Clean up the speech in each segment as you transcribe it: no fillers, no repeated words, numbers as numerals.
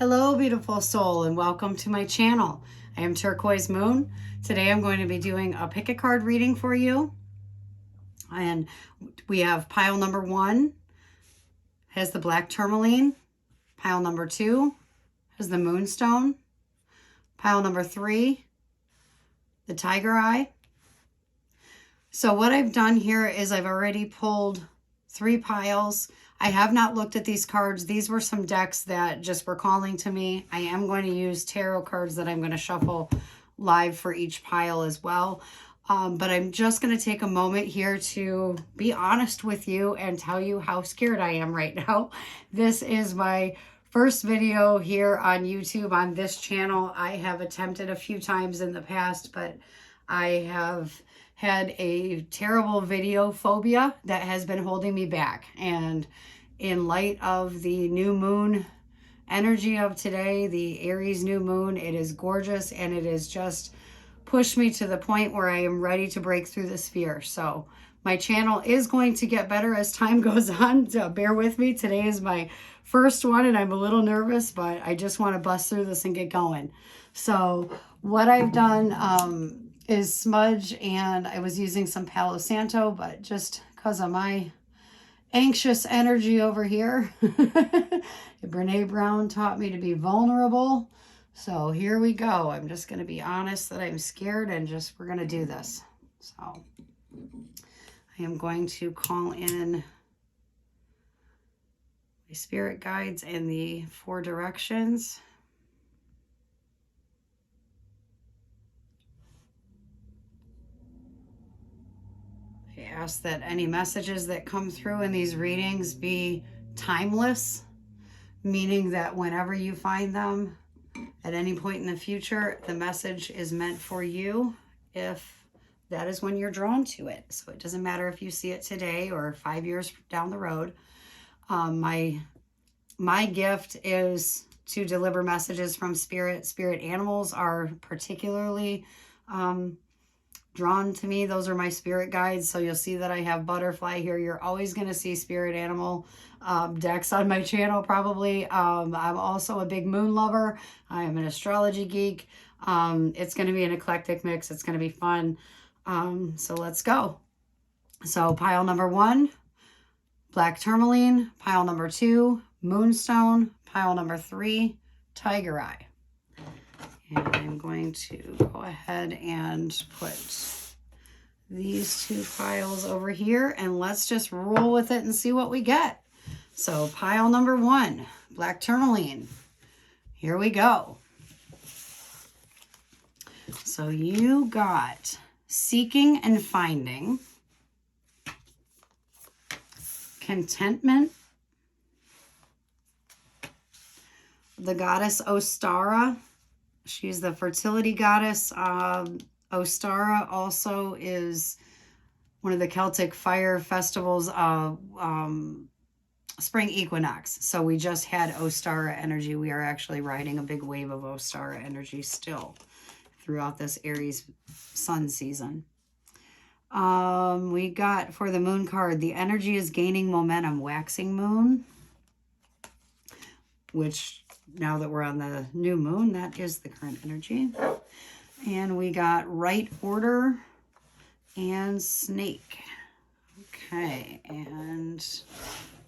Hello, beautiful soul, and welcome to my channel. I am Turquoise Moon. Today I'm going to be doing a pick a card reading for you. And we have pile number 1 has the black tourmaline. Pile number 2 has the moonstone. Pile number 3, the tiger eye. So what I've done here is I've already pulled 3 piles. I have not looked at these cards. These were some decks that just were calling to me. I am going to use tarot cards that I'm going to shuffle live for each pile as well. But I'm just going to take a moment here to be honest with you and tell you how scared I am right now. This is my first video here on YouTube on this channel. I have attempted a few times in the past, but I have had a terrible video phobia that has been holding me back. And in light of the new moon energy of today, the Aries new moon, it is gorgeous and it has just pushed me to the point where I am ready to break through this fear. So my channel is going to get better as time goes on. So bear with me. Today is my first one and I'm a little nervous, but I just want to bust through this and get going. So what I've done is smudge, and I was using some Palo Santo, but just because of my anxious energy over here, Brene Brown taught me to be vulnerable. So here we go. I'm just going to be honest that I'm scared and we're going to do this. So I am going to call in my spirit guides and the 4 directions. I ask that any messages that come through in these readings be timeless, meaning that whenever you find them at any point in the future, the message is meant for you if that is when you're drawn to it. So it doesn't matter if you see it today or 5 years down the road. My gift is to deliver messages from spirit. Spirit animals are particularly drawn to me. Those are my spirit guides. So you'll see that I have butterfly here. You're always going to see spirit animal decks on my channel probably. I'm also a big moon lover. I am an astrology geek. It's going to be an eclectic mix. It's going to be fun. So let's go. So pile number 1, black tourmaline. Pile number 2, moonstone. Pile number 3, tiger eye. And I'm going to go ahead and put these 2 piles over here and let's just roll with it and see what we get. So pile number 1, black tourmaline. Here we go. So you got seeking and finding, contentment, the goddess Ostara. She's the fertility goddess. Ostara also is one of the Celtic fire festivals, spring equinox. So we just had Ostara energy. We are actually riding a big wave of Ostara energy still throughout this Aries sun season. We got for the moon card, the energy is gaining momentum, waxing moon, which now that we're on the new moon, that is the current energy. And we got right order and snake. Okay, and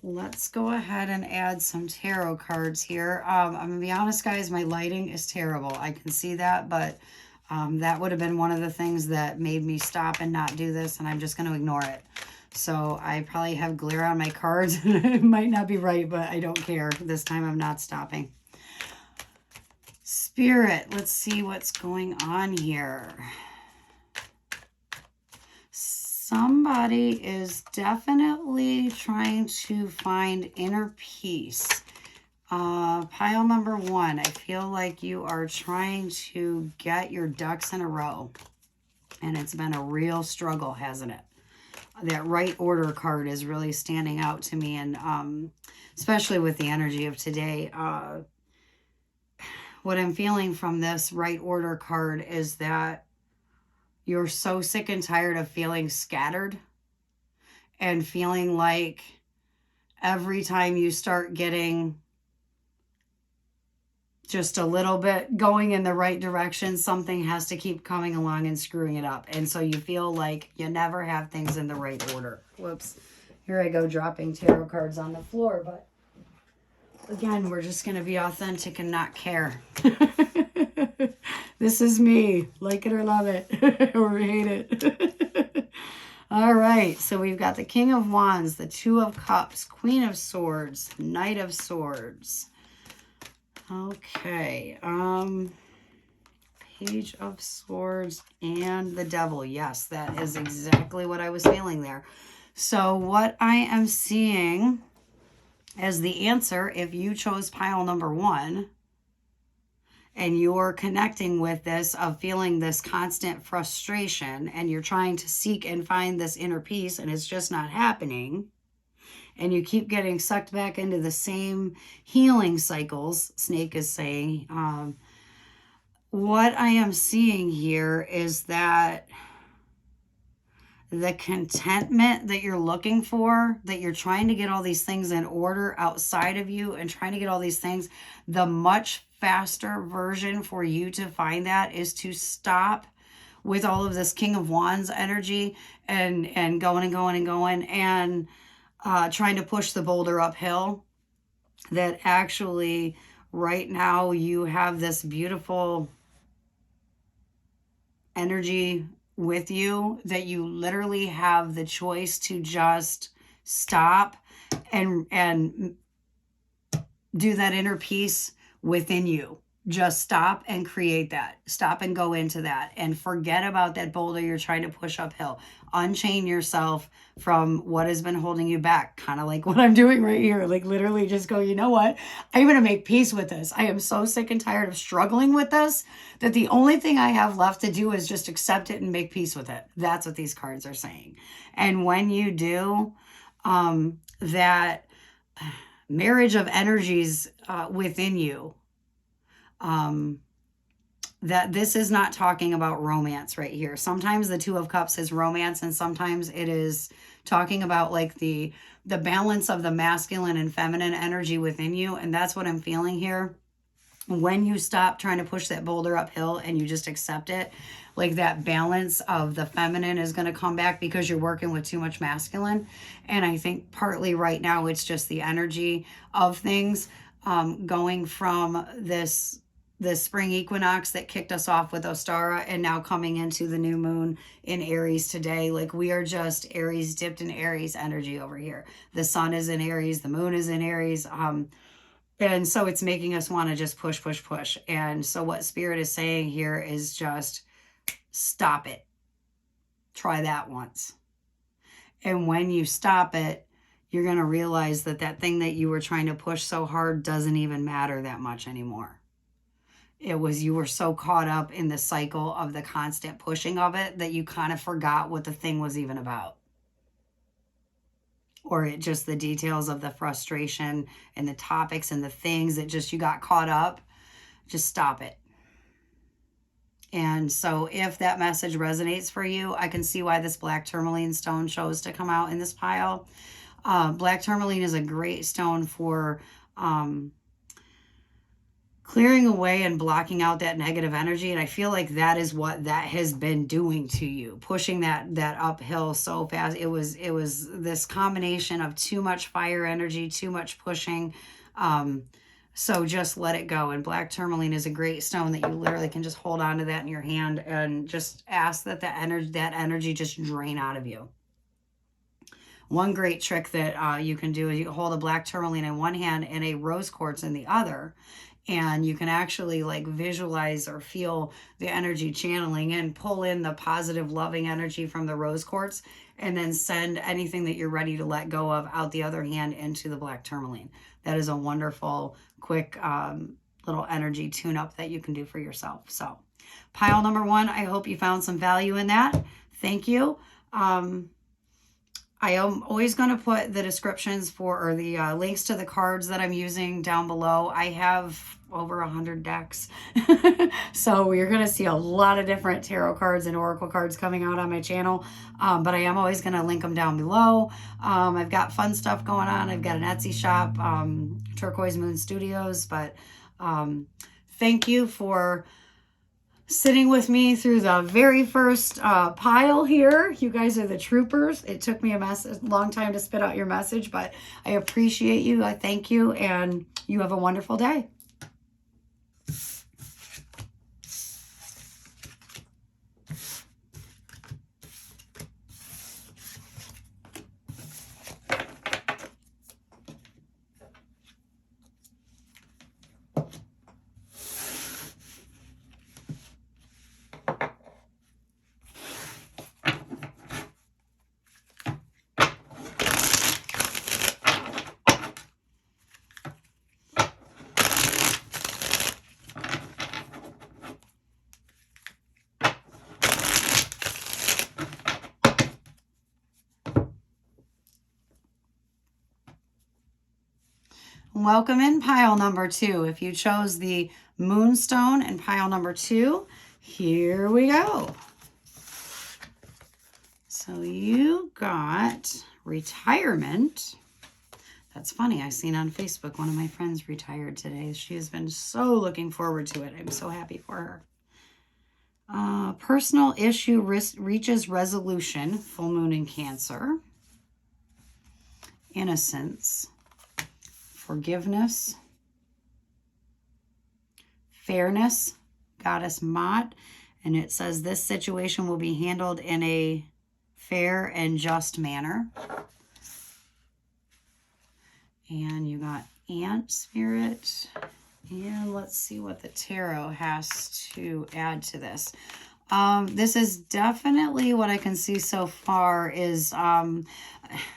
let's go ahead and add some tarot cards here. I'm going to be honest, guys, my lighting is terrible. I can see that, but that would have been one of the things that made me stop and not do this, and I'm just going to ignore it. So I probably have glare on my cards. It might not be right, but I don't care. This time I'm not stopping. Spirit, let's see what's going on here. Somebody is definitely trying to find inner peace. Pile number 1, I feel like you are trying to get your ducks in a row. And it's been a real struggle, hasn't it? That right order card is really standing out to me, and especially with the energy of today. What I'm feeling from this right order card is that you're so sick and tired of feeling scattered and feeling like every time you start getting just a little bit going in the right direction. Something has to keep coming along and screwing it up. And so you feel like you never have things in the right order. Whoops. Here I go dropping tarot cards on the floor. But again, we're just going to be authentic and not care. This is me. Like it or love it. Or hate it. All right. So we've got the King of Wands, the Two of Cups, Queen of Swords, Knight of Swords. Okay. Page of Swords and the Devil. Yes, that is exactly what I was feeling there. So what I am seeing as the answer, if you chose pile number 1 and you're connecting with this of feeling this constant frustration and you're trying to seek and find this inner peace and it's just not happening, and you keep getting sucked back into the same healing cycles, Snake is saying, what I am seeing here is that the contentment that you're looking for, that you're trying to get all these things in order outside of you and trying to get all these things, the much faster version for you to find that is to stop with all of this King of Wands energy and going and going and going and trying to push the boulder uphill. That actually right now you have this beautiful energy with you that you literally have the choice to just stop and do that inner peace within you. Just stop and create that. Stop and go into that and forget about that boulder you're trying to push uphill. Unchain yourself from what has been holding you back. Kind of like what I'm doing right here. Like literally just go, you know what? I'm going to make peace with this. I am so sick and tired of struggling with this that the only thing I have left to do is just accept it and make peace with it. That's what these cards are saying. And when you do, that marriage of energies within you, that this is not talking about romance right here. Sometimes the Two of Cups is romance and sometimes it is talking about like the balance of the masculine and feminine energy within you. And that's what I'm feeling here. When you stop trying to push that boulder uphill and you just accept it, like that balance of the feminine is going to come back because you're working with too much masculine. And I think partly right now it's just the energy of things going from this spring equinox that kicked us off with Ostara and now coming into the new moon in Aries today. Like we are just Aries, dipped in Aries energy over here. The sun is in Aries, the moon is in Aries. And so it's making us want to just push, push, push. And so what Spirit is saying here is just stop it. Try that once. And when you stop it, you're going to realize that that thing that you were trying to push so hard doesn't even matter that much anymore. It was, you were so caught up in the cycle of the constant pushing of it that you kind of forgot what the thing was even about. Or it just the details of the frustration and the topics and the things that just you got caught up. Just stop it. And so if that message resonates for you, I can see why this black tourmaline stone chose to come out in this pile. Black tourmaline is a great stone for clearing away and blocking out that negative energy. And I feel like that is what that has been doing to you, pushing that uphill so fast. It was this combination of too much fire energy, too much pushing. So just let it go. And black tourmaline is a great stone that you literally can just hold on to that in your hand and just ask that that energy just drain out of you. One great trick that you can do is you hold a black tourmaline in one hand and a rose quartz in the other. And you can actually like visualize or feel the energy channeling and pull in the positive, loving energy from the rose quartz and then send anything that you're ready to let go of out the other hand into the black tourmaline. That is a wonderful, quick little energy tune-up that you can do for yourself. So pile number 1, I hope you found some value in that. Thank you. I am always going to put the descriptions or the links to the cards that I'm using down below. I have over 100 decks. So you're going to see a lot of different tarot cards and oracle cards coming out on my channel. But I am always going to link them down below. I've got fun stuff going on. I've got an Etsy shop, Turquoise Moon Studios. But thank you for sitting with me through the very first pile here. You guys are the troopers. It took me a long time to spit out your message, but I appreciate you. I thank you, and you have a wonderful day. Welcome in pile number 2. If you chose the Moonstone and pile number 2, here we go. So you got retirement. That's funny. I seen on Facebook one of my friends retired today. She has been so looking forward to it. I'm so happy for her. Personal issue reaches resolution. Full moon in Cancer. Innocence. Forgiveness. Fairness. Goddess Mott. And it says this situation will be handled in a fair and just manner. And you got Ant Spirit. And let's see what the tarot has to add to this. This is definitely what I can see so far is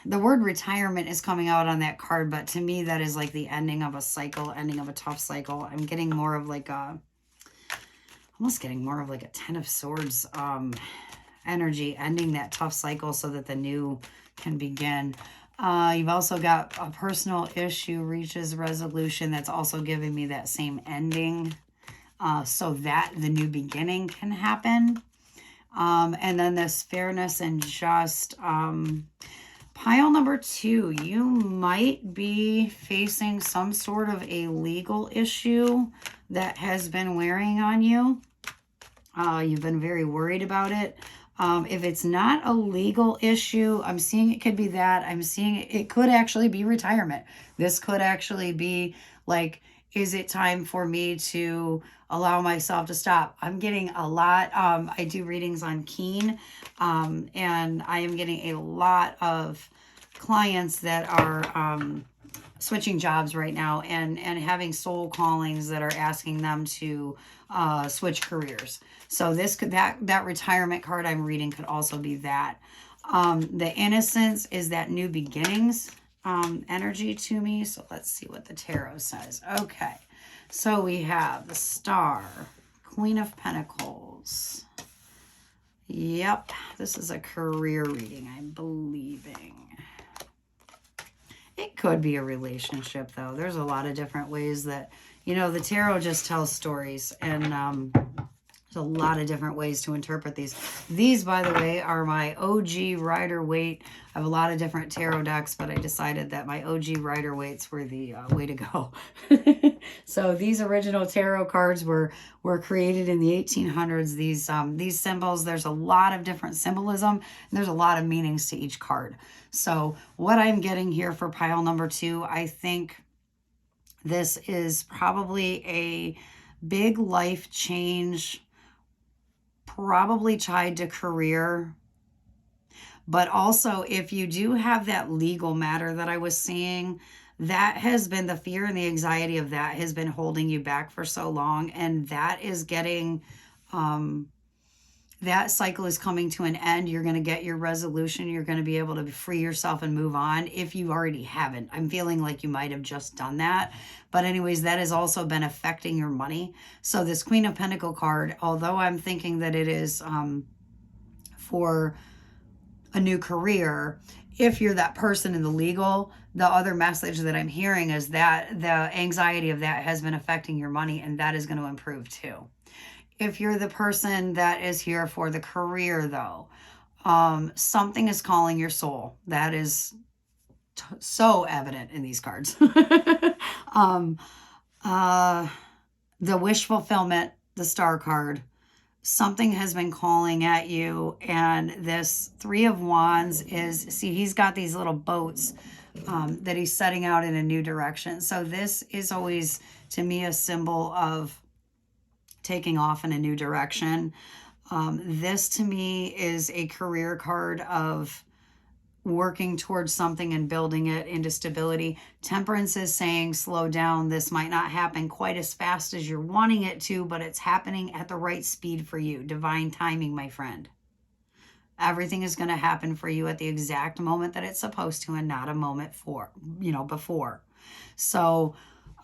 the word retirement is coming out on that card, but to me that is like the ending of a cycle, ending of a tough cycle. I'm getting more of like a, almost getting more of like a 10 of Swords energy, ending that tough cycle so that the new can begin. You've also got a personal issue reaches resolution. That's also giving me that same ending. So that the new beginning can happen. And then this fairness and just, pile number 2, you might be facing some sort of a legal issue that has been wearing on you. You've been very worried about it. If it's not a legal issue, I'm seeing it could be that. I'm seeing it could actually be retirement. This could actually be like, is it time for me to allow myself to stop? I'm getting a lot. I do readings on Keen, and I am getting a lot of clients that are switching jobs right now and having soul callings that are asking them to switch careers. So this could, that retirement card I'm reading could also be that. The innocence is that new beginnings energy to me. So let's see what the tarot says. Okay. So we have the Star, Queen of Pentacles. Yep. This is a career reading, I'm believing. It could be a relationship, though. There's a lot of different ways that, you know, the tarot just tells stories, and there's a lot of different ways to interpret these. These, by the way, are my OG Rider-Waite. I have a lot of different tarot decks, but I decided that my OG Rider-Waites were the way to go. So these original tarot cards were created in the 1800s. These symbols, there's a lot of different symbolism, and there's a lot of meanings to each card. So what I'm getting here for pile number 2, I think this is probably a big life change, probably tied to career. But also, if you do have that legal matter that I was seeing, that has been the fear and the anxiety of that has been holding you back for so long. And that is getting, that cycle is coming to an end. You're going to get your resolution. You're going to be able to free yourself and move on if you already haven't. I'm feeling like you might have just done that. But anyways, that has also been affecting your money. So this Queen of Pentacle card, although I'm thinking that it is for a new career, if you're that person in the legal, the other message that I'm hearing is that the anxiety of that has been affecting your money, and that is going to improve too. If you're the person that is here for the career, though, something is calling your soul. That is so evident in these cards. the wish fulfillment, the star card, something has been calling at you. And this Three of Wands is, see, he's got these little boats that he's setting out in a new direction. So this is always, to me, a symbol of taking off in a new direction. This to me is a career card of working towards something and building it into stability. Temperance is saying, slow down. This might not happen quite as fast as you're wanting it to, but it's happening at the right speed for you. Divine timing, my friend. Everything is going to happen for you at the exact moment that it's supposed to, and not a moment before. So,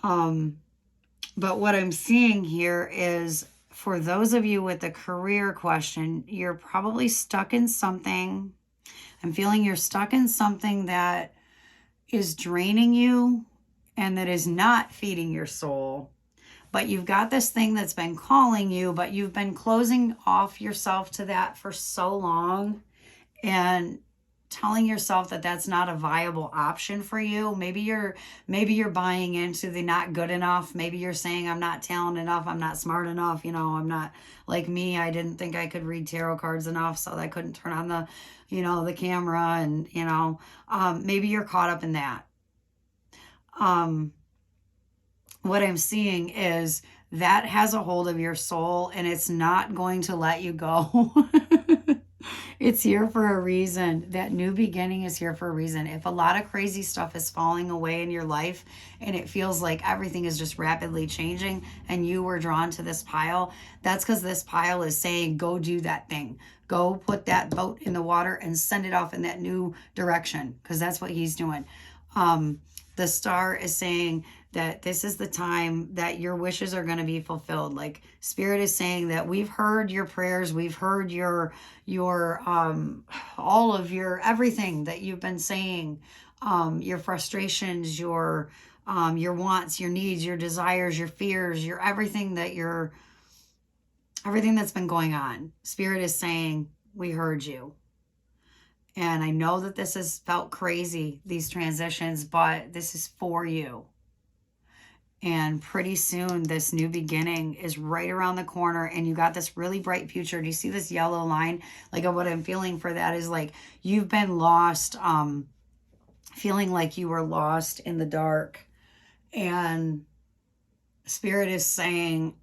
but what I'm seeing here is, for those of you with the career question, you're probably stuck in something. I'm feeling you're stuck in something that is draining you and that is not feeding your soul. But you've got this thing that's been calling you, but you've been closing off yourself to that for so long and telling yourself that that's not a viable option for you. Maybe you're buying into the not good enough. Maybe you're saying, I'm not talented enough, I'm not smart enough, I'm not like me. I didn't think I could read tarot cards enough, so I couldn't turn on the camera, and maybe you're caught up in that. What I'm seeing is that has a hold of your soul, and it's not going to let you go. It's here for a reason. That new beginning is here for a reason. If a lot of crazy stuff is falling away in your life and it feels like everything is just rapidly changing and you were drawn to this pile, that's because this pile is saying, go do that thing. Go put that boat in the water and send it off in that new direction, because that's what he's doing. The star is saying that this is the time that your wishes are going to be fulfilled. Like, Spirit is saying that we've heard your prayers, we've heard your all of your everything that you've been saying, your frustrations, your wants, your needs, your desires, your fears, your everything that's been going on. Spirit is saying, we heard you. And I know that this has felt crazy, these transitions, but this is for you. And pretty soon, this new beginning is right around the corner, and you got this really bright future. Do you see this yellow line? Like, what I'm feeling for that is like you've been lost, feeling like you were lost in the dark. And Spirit is saying,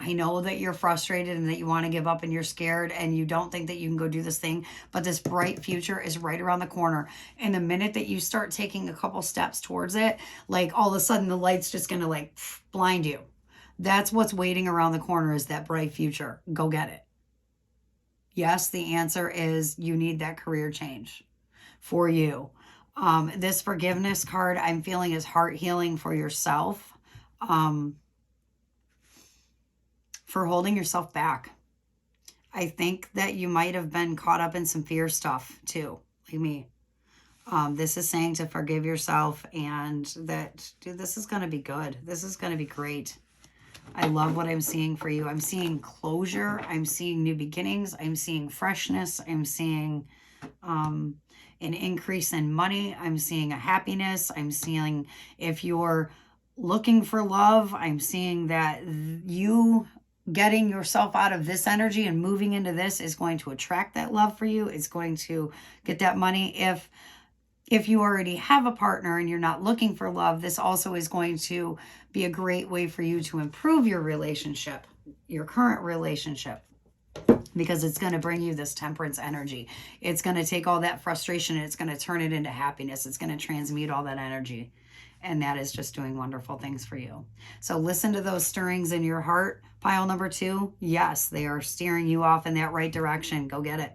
I know that you're frustrated and that you want to give up and you're scared and you don't think that you can go do this thing, but this bright future is right around the corner. And the minute that you start taking a couple steps towards it, like, all of a sudden the light's just going to blind you. That's what's waiting around the corner, is that bright future. Go get it. Yes, the answer is you need that career change for you. This forgiveness card I'm feeling is heart healing for yourself. For holding yourself back. I think that you might have been caught up in some fear stuff too, like me. This is saying to forgive yourself, and that, dude, this is going to be good. This is going to be great. I love what I'm seeing for you. I'm seeing closure. I'm seeing new beginnings. I'm seeing freshness. I'm seeing an increase in money. I'm seeing a happiness. I'm seeing, if you're looking for love, I'm seeing that you getting yourself out of this energy and moving into this is going to attract that love for you. It's going to get that money. If you already have a partner and you're not looking for love, this also is going to be a great way for you to improve your relationship, your current relationship, because it's going to bring you this temperance energy. It's going to take all that frustration and it's going to turn it into happiness. It's going to transmute all that energy. And that is just doing wonderful things for you. So listen to those stirrings in your heart. Pile number 2, yes, they are steering you off in that right direction. Go get it.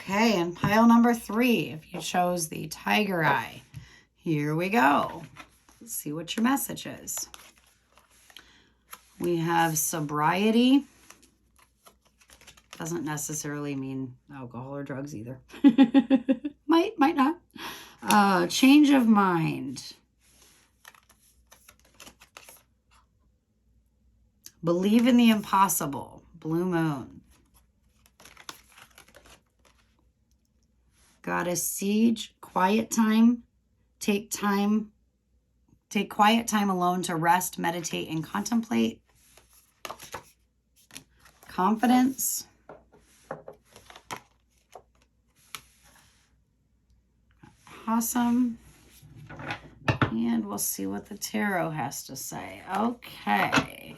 Okay, and pile number 3, if you chose the tiger eye, here we go. Let's see what your message is. We have sobriety. Doesn't necessarily mean alcohol or drugs either. might not. Change of mind. Believe in the impossible. Blue moon. Goddess siege. Quiet time. Take quiet time alone to rest, meditate, and contemplate. Confidence. Awesome. And we'll see what the tarot has to say. Okay.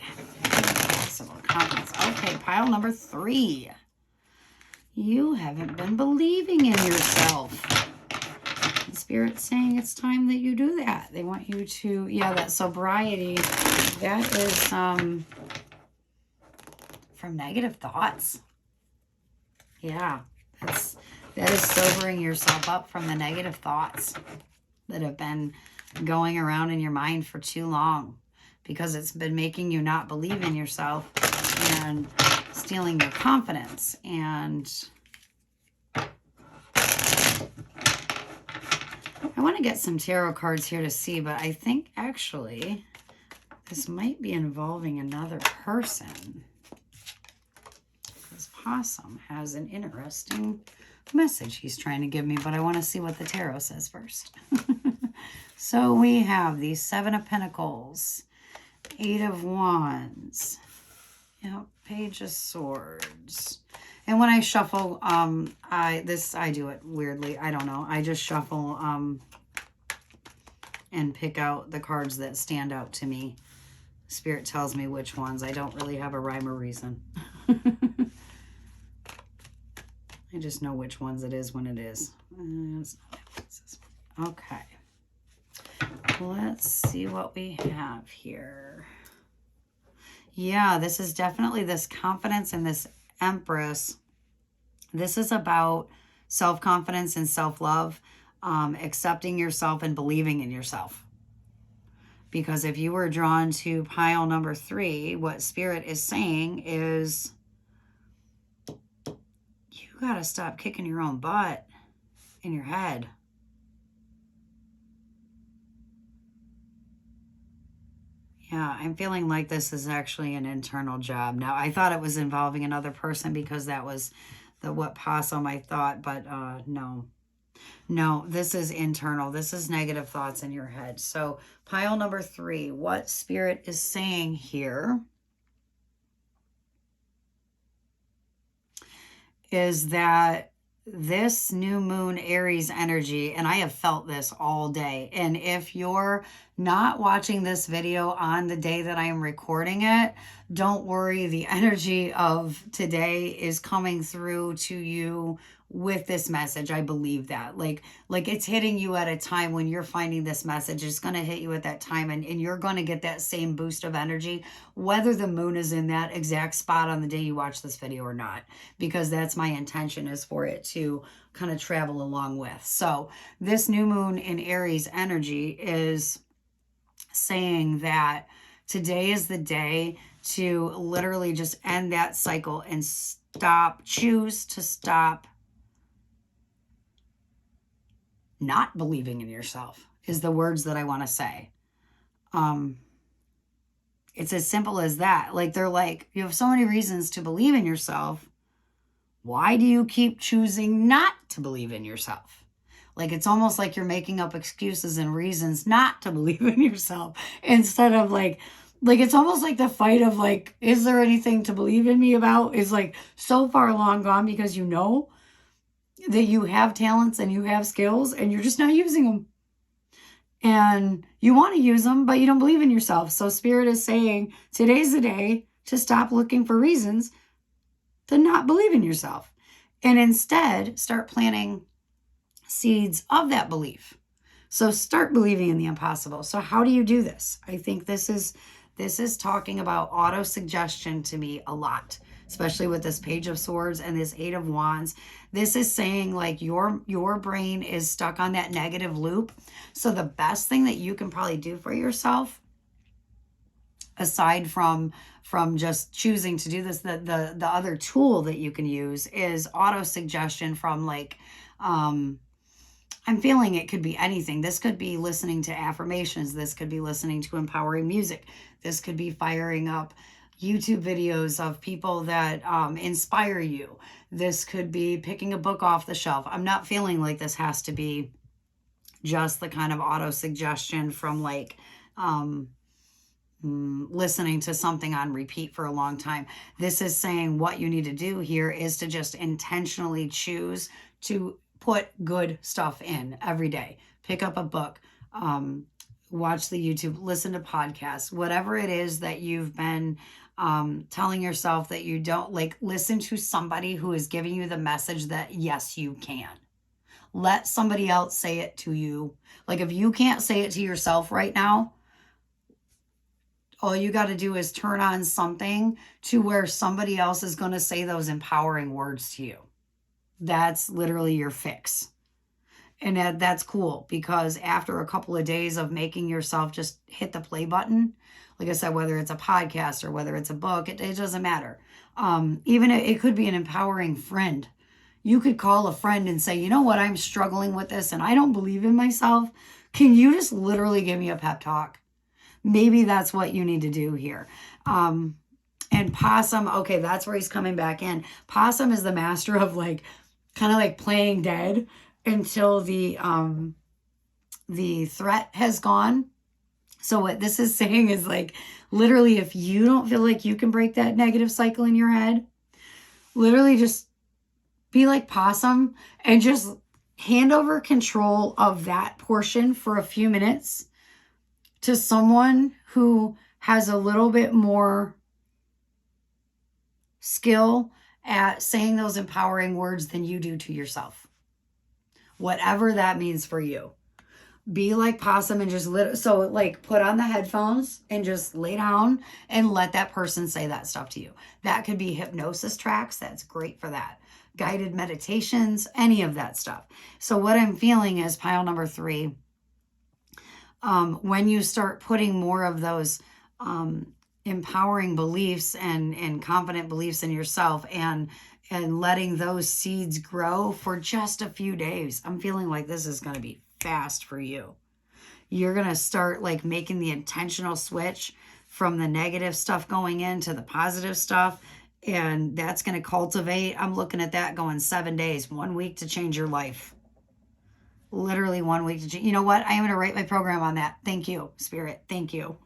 Confidence. Okay, pile number 3. You haven't been believing in yourself. The Spirit's saying it's time that you do that. They want you to, yeah, that sobriety, that is from negative thoughts. Yeah, that is sobering yourself up from the negative thoughts that have been going around in your mind for too long, because it's been making you not believe in yourself and stealing your confidence. And I want to get some tarot cards here to see, but I think actually this might be involving another person. This possum has an interesting message he's trying to give me, but I want to see what the tarot says first. So we have the 7 of Pentacles, 8 of Wands, yep, Page of Swords. And when I shuffle, I do it weirdly. I don't know. I just shuffle and pick out the cards that stand out to me. Spirit tells me which ones. I don't really have a rhyme or reason. I just know which ones it is when it is. Okay. Let's see what we have here. Yeah, this is definitely this confidence and this Empress. This is about self-confidence and self-love, accepting yourself and believing in yourself. Because if you were drawn to pile number 3, what Spirit is saying is you got to stop kicking your own butt in your head. Yeah, I'm feeling like this is actually an internal job. Now, I thought it was involving another person because that was what possum I thought, but no. No, this is internal. This is negative thoughts in your head. So pile number 3, what Spirit is saying here is that this new moon Aries energy, and I have felt this all day. And if you're not watching this video on the day that I am recording it, don't worry. The energy of today is coming through to you with this message. I believe that. Like it's hitting you at a time when you're finding this message. It's going to hit you at that time, and you're going to get that same boost of energy, whether the moon is in that exact spot on the day you watch this video or not, because that's my intention, is for it to kind of travel along with. So this new moon in Aries energy is saying that today is the day to literally just end that cycle and choose to stop not believing in yourself, is the words that I want to say. It's as simple as that. Like, they're like, you have so many reasons to believe in yourself. Why do you keep choosing not to believe in yourself? Like, it's almost like you're making up excuses and reasons not to believe in yourself, instead of like it's almost like the fight of like, is there anything to believe in me about, is like so far long gone, because you know that you have talents and you have skills and you're just not using them. And you want to use them, but you don't believe in yourself. So Spirit is saying today's the day to stop looking for reasons to not believe in yourself, and instead start planting seeds of that belief. So start believing in the impossible. So how do you do this? I think this is talking about auto-suggestion to me a lot. especially with this Page of Swords and this Eight of Wands. This is saying like your brain is stuck on that negative loop. So the best thing that you can probably do for yourself, aside from just choosing to do this, the other tool that you can use is auto suggestion from like, I'm feeling it could be anything. This could be listening to affirmations. This could be listening to empowering music. This could be firing up YouTube videos of people that inspire you. This could be picking a book off the shelf. I'm not feeling like this has to be just the kind of auto suggestion from like listening to something on repeat for a long time. This is saying what you need to do here is to just intentionally choose to put good stuff in every day. Pick up a book, watch the YouTube, listen to podcasts, whatever it is that you've been telling yourself that you don't like. Listen to somebody who is giving you the message that yes, you can. Let somebody else say it to you. Like if you can't say it to yourself right now, all you got to do is turn on something to where somebody else is going to say those empowering words to you. That's literally your fix. And that's cool, because after a couple of days of making yourself just hit the play button, like I said, whether it's a podcast or whether it's a book, it doesn't matter. Even it could be an empowering friend. You could call a friend and say, you know what, I'm struggling with this and I don't believe in myself. Can you just literally give me a pep talk? Maybe that's what you need to do here. And Possum, okay, that's where he's coming back in. Possum is the master of like, kind of like playing dead until the threat has gone. So what this is saying is like, literally, if you don't feel like you can break that negative cycle in your head, literally just be like Possum and just hand over control of that portion for a few minutes to someone who has a little bit more skill at saying those empowering words than you do to yourself. Whatever that means for you. Be like Possum and just so like put on the headphones and just lay down and let that person say that stuff to you. That could be hypnosis tracks. That's great for that. Guided meditations, any of that stuff. So what I'm feeling is pile number 3. When you start putting more of those empowering beliefs and confident beliefs in yourself and letting those seeds grow for just a few days, I'm feeling like this is going to be fast for you. You're going to start like making the intentional switch from the negative stuff going into the positive stuff. And that's going to cultivate. I'm looking at that going 7 days, 1 week to change your life. Literally 1 week to change. You know what? I am going to write my program on that. Thank you, Spirit. Thank you.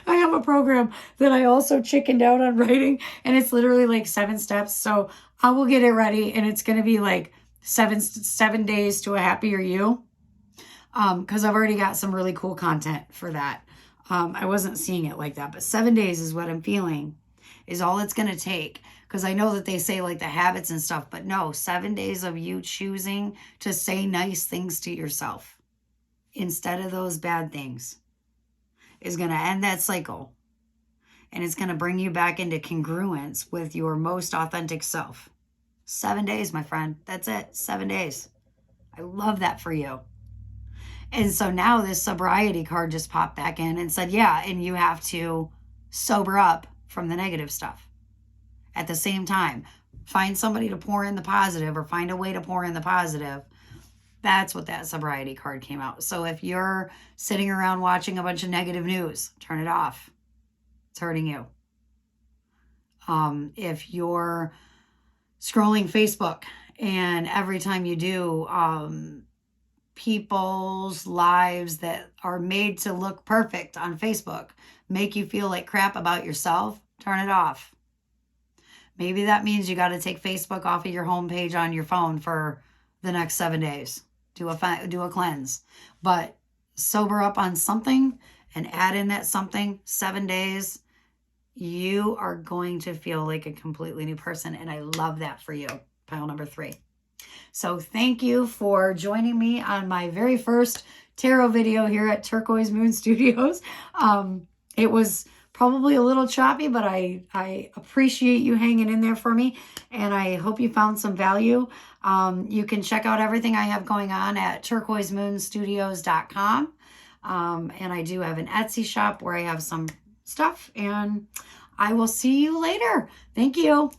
I have a program that I also chickened out on writing, and it's literally like 7 steps. So I will get it ready, and it's going to be like 7 days to a happier you. Because I've already got some really cool content for that. I wasn't seeing it like that, but 7 days is what I'm feeling is all it's going to take. Because I know that they say like the habits and stuff, but no, 7 days of you choosing to say nice things to yourself instead of those bad things is going to end that cycle. And it's going to bring you back into congruence with your most authentic self. 7 days, my friend. That's it. 7 days. I love that for you. And so now this sobriety card just popped back in and said, yeah, and you have to sober up from the negative stuff. At the same time, find somebody to pour in the positive or find a way to pour in the positive. That's what that sobriety card came out. So if you're sitting around watching a bunch of negative news, turn it off. It's hurting you. If you're scrolling Facebook and every time you do, people's lives that are made to look perfect on Facebook make you feel like crap about yourself, turn it off. Maybe that means you got to take Facebook off of your homepage on your phone for the next 7 days. Do a cleanse. But sober up on something and add in that something, 7 days, you are going to feel like a completely new person. And I love that for you. Pile number 3. So thank you for joining me on my very first tarot video here at Turquoise Moon Studios. It was probably a little choppy, but I appreciate you hanging in there for me, and I hope you found some value. You can check out everything I have going on at turquoisemoonstudios.com. And I do have an Etsy shop where I have some stuff, and I will see you later. Thank you.